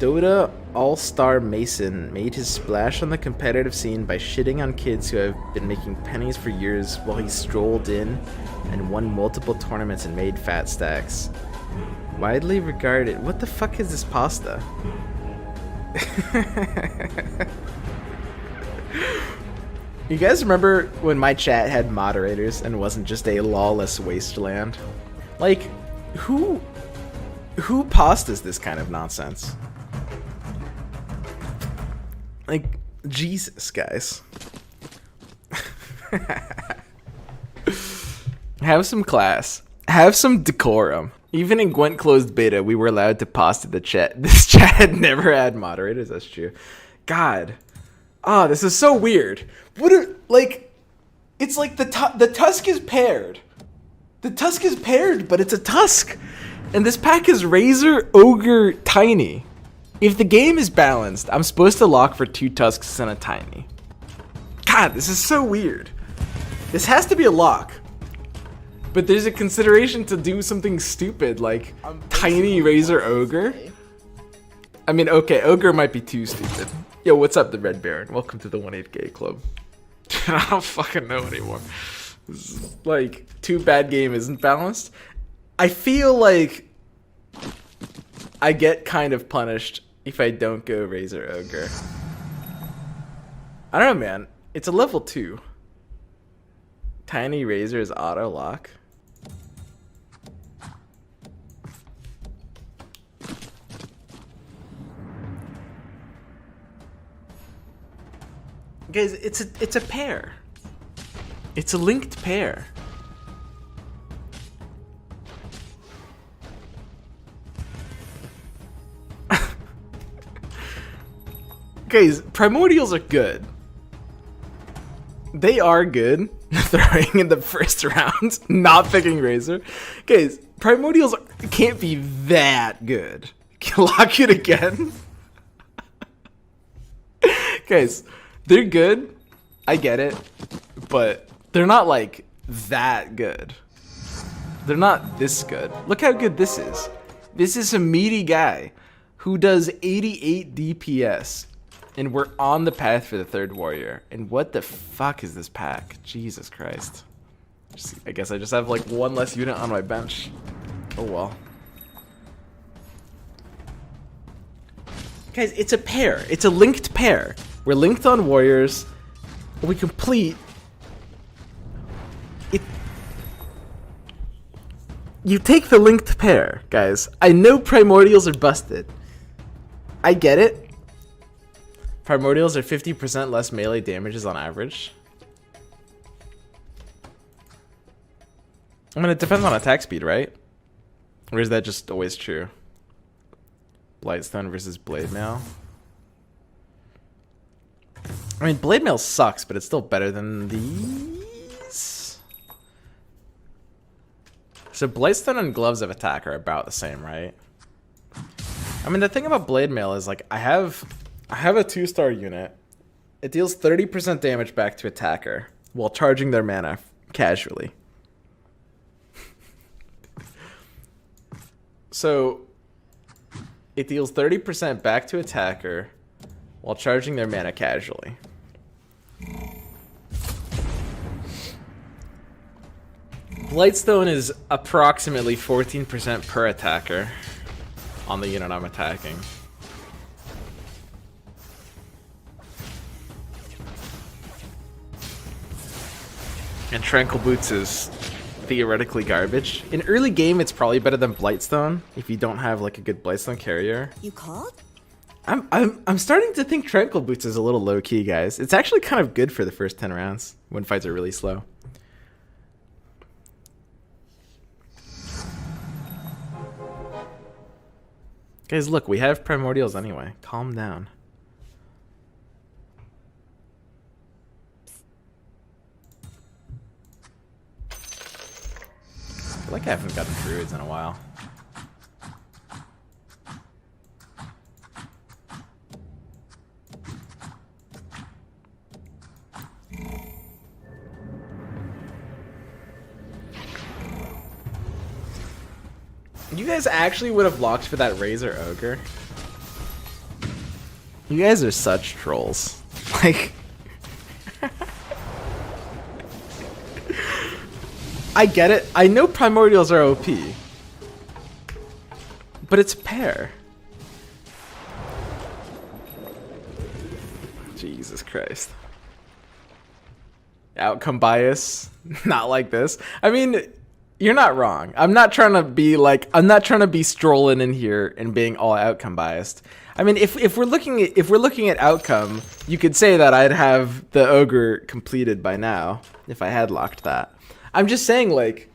Dota All-Star Mason made his splash on the competitive scene by shitting on kids who have been making pennies for years while he strolled in and won multiple tournaments and made fat stacks. Widely regarded... What the fuck is this pasta? You guys remember when my chat had moderators and wasn't just a lawless wasteland? Like, who pastas this kind of nonsense? Like, Jesus, guys. Have some class. Have some decorum. Even in Gwent closed beta, we were allowed to pasta the chat. This chat had never had moderators, that's true. God. Ah, this is so weird. What are, like, it's like the tusk is paired. The tusk is paired, but it's a tusk. And this pack is Razor, Ogre, Tiny. If the game is balanced, I'm supposed to lock for 2 tusks and a Tiny. God, this is so weird. This has to be a lock. But there's a consideration to do something stupid like Tiny, Razor, Ogre. I mean, okay, Ogre might be too stupid. Yo, what's up, the Red Baron? Welcome to the 1-8 Club. I don't fucking know anymore. This is, like, too bad game isn't balanced. I feel like I get kind of punished if I don't go Razor Ogre. I don't know, man. It's a level 2. Tiny Razor is auto lock. Guys, it's a pair. It's a linked pair. Guys, primordials are good. They are good. Throwing in the first round, not picking Razor. Guys, primordials can't be that good. Can lock it again. Guys, they're good. I get it, but they're not like that good. They're not this good. Look how good this is. This is a meaty guy who does 88 DPS. And we're on the path for the 3rd warrior. And what the fuck is this pack? Jesus Christ. I guess I just have like 1 less unit on my bench. Oh well. Guys, it's a pair. It's a linked pair. We're linked on warriors. We complete it. You take the linked pair, guys. I know primordials are busted. I get it. Primordials are 50% less melee damages on average. I mean, it depends on attack speed, right? Or is that just always true? Blightstone versus Blade Mail. I mean, Blade Mail sucks, but it's still better than these. So Blightstone and Gloves of Attack are about the same, right? I mean, the thing about Blade Mail is, like, I have a 2-star unit. It deals 30% damage back to attacker while charging their mana casually. So it deals 30% back to attacker while charging their mana casually. Blightstone is approximately 14% per attacker on the unit I'm attacking. And Tranquil Boots is theoretically garbage. In early game, it's probably better than Blightstone if you don't have like a good Blightstone carrier. You called? I'm starting to think Tranquil Boots is a little low key, guys. It's actually kind of good for the first 10 rounds when fights are really slow. Guys, look, we have primordials anyway. Calm down. I feel like I haven't gotten druids in a while. You guys actually would have locked for that Razor Ogre? You guys are such trolls. Like, I get it. I know primordials are OP, but it's a pair. Jesus Christ. Outcome bias. Not like this. I mean, you're not wrong. I'm not trying to be strolling in here and being all outcome biased. I mean, if we're looking at outcome, you could say that I'd have the ogre completed by now if I had locked that. I'm just saying, like,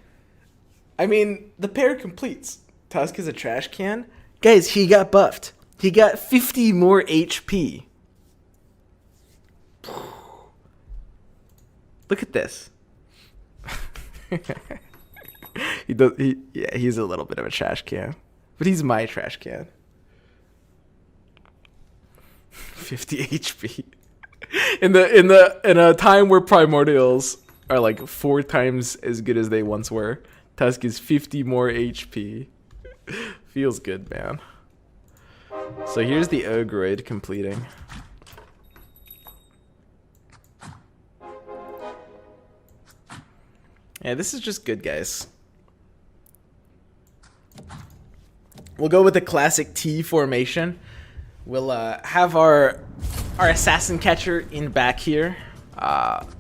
I mean, the pair completes. Tusk is a trash can. Guys, he got buffed. He got 50 more HP. Look at this. He's a little bit of a trash can, but he's my trash can. 50 HP in a time where primordials are like 4 times as good as they once were. Tusk is 50 more HP. Feels good, man. So here's the Ogroid completing. Yeah, this is just good, guys. We'll go with the classic T formation. We'll have our assassin catcher in back here,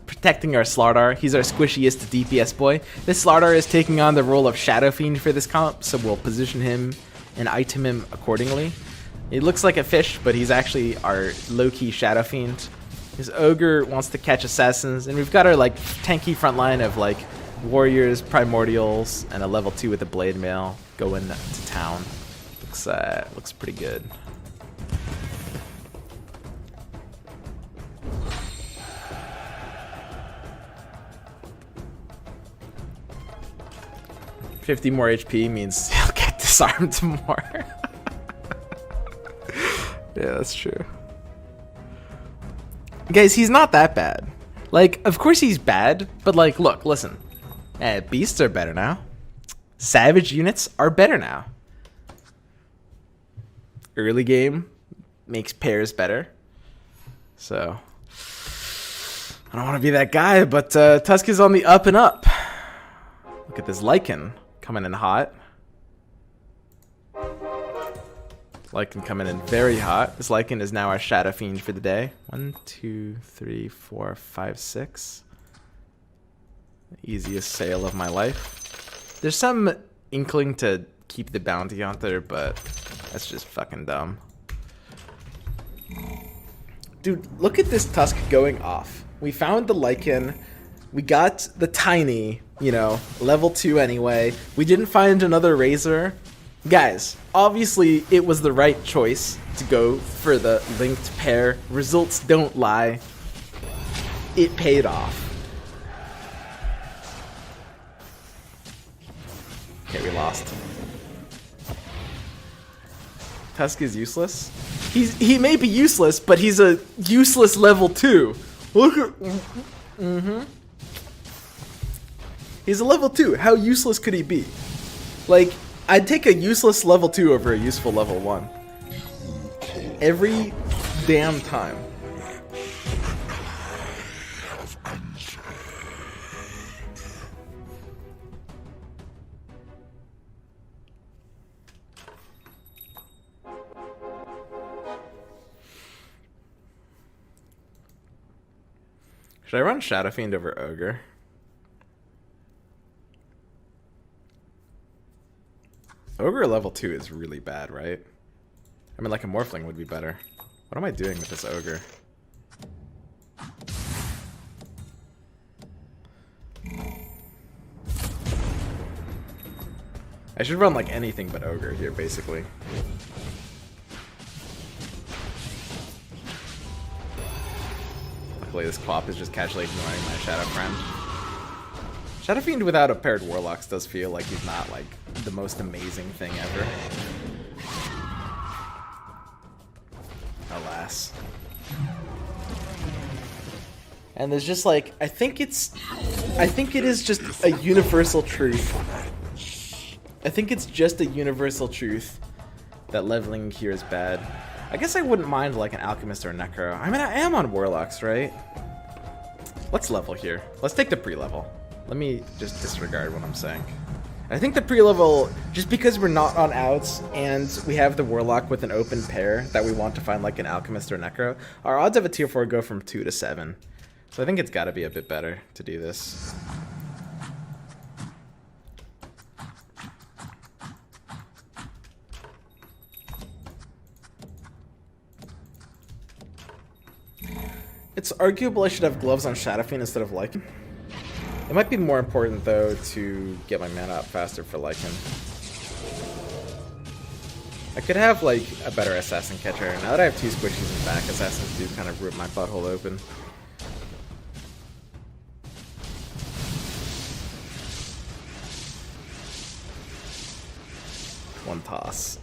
protecting our Slardar. He's our squishiest DPS boy. This Slardar is taking on the role of Shadow Fiend for this comp, so we'll position him and item him accordingly. He looks like a fish, but he's actually our low-key Shadow Fiend. His Ogre wants to catch assassins, and we've got our like tanky front line of like warriors, primordials, and a level 2 with a blade mail going to town. Looks pretty good. $50 more HP means he'll get disarmed more. Yeah, that's true. Guys, he's not that bad. Like, of course he's bad, but like, look, listen. Beasts are better now. Savage units are better now. Early game makes pairs better. So, I don't want to be that guy, but Tusk is on the up and up. Look at this Lycan coming in hot. Lycan coming in very hot. This Lycan is now our Shadow Fiend for the day. 1, 2, 3, 4, 5, 6. Easiest sale of my life. There's some inkling to keep the bounty hunter, but that's just fucking dumb. Dude, look at this Tusk going off. We found the Lycan. We got the tiny, you know, level 2 anyway. We didn't find another Razor. Guys, obviously it was the right choice to go for the linked pair. Results don't lie. It paid off. Okay, we lost. Tusk is useless. He may be useless, but he's a useless level 2. Look at He's a level 2. How useless could he be? Like, I'd take a useless level 2 over a useful level 1. Every damn time. Should I run Shadow Fiend over Ogre? Ogre level 2 is really bad, right? I mean, like a Morphling would be better. What am I doing with this Ogre? I should run like anything but Ogre here, basically. Luckily this Clop is just casually ignoring my Shadow friend. Shadow Fiend without a paired Warlocks does feel like he's not like the most amazing thing ever. Alas. And there's just like, I think it is just a universal truth. I think it's just a universal truth that leveling here is bad. I guess I wouldn't mind like an alchemist or a necro. I mean, I am on warlocks, right? Let's level here. Let's take the pre-level. Let me just disregard what I'm saying. I think the pre-level, just because we're not on outs and we have the warlock with an open pair that we want to find like an alchemist or necro, our odds of a tier 4 go from 2 to 7. So I think it's got to be a bit better to do this. It's arguable I should have gloves on Shadowfiend instead of Lycan. It might be more important, though, to get my mana up faster for Lycan. I could have, like, a better Assassin Catcher. Now that I have 2 squishies in back, Assassins do kind of rip my butthole open. One toss.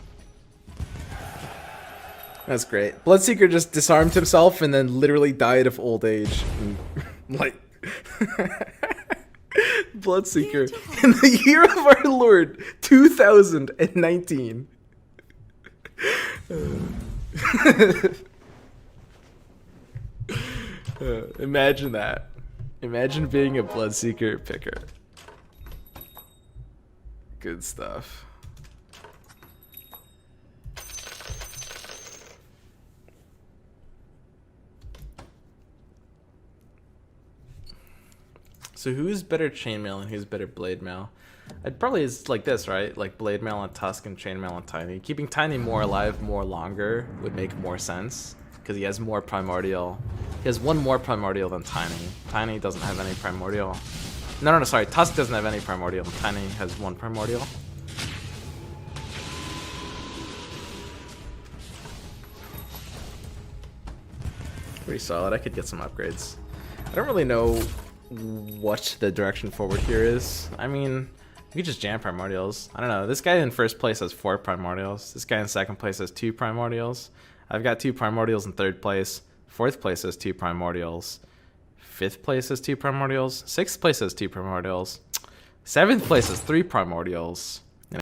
That's great. Bloodseeker just disarmed himself and then literally died of old age. Like... Bloodseeker in the year of our Lord 2019. Imagine that. Imagine being a Bloodseeker picker. Good stuff. So who's better chainmail and who's better blade mail? I'd probably is like this, right? Like blade mail on Tusk and chainmail on Tiny. Keeping Tiny more alive more longer would make more sense because he has more primordial. He has one more primordial than Tiny. Tiny doesn't have any primordial. No, sorry. Tusk doesn't have any primordial. Tiny has one primordial. Pretty solid. I could get some upgrades. I don't really know what the direction forward here is. I mean, we could just jam primordials. I don't know. This guy in first place has 4 primordials. This guy in second place has 2 primordials. I've got 2 primordials in third place. Fourth place has 2 primordials. Fifth place has 2 primordials. Sixth place has 2 primordials. Seventh place has 3 primordials.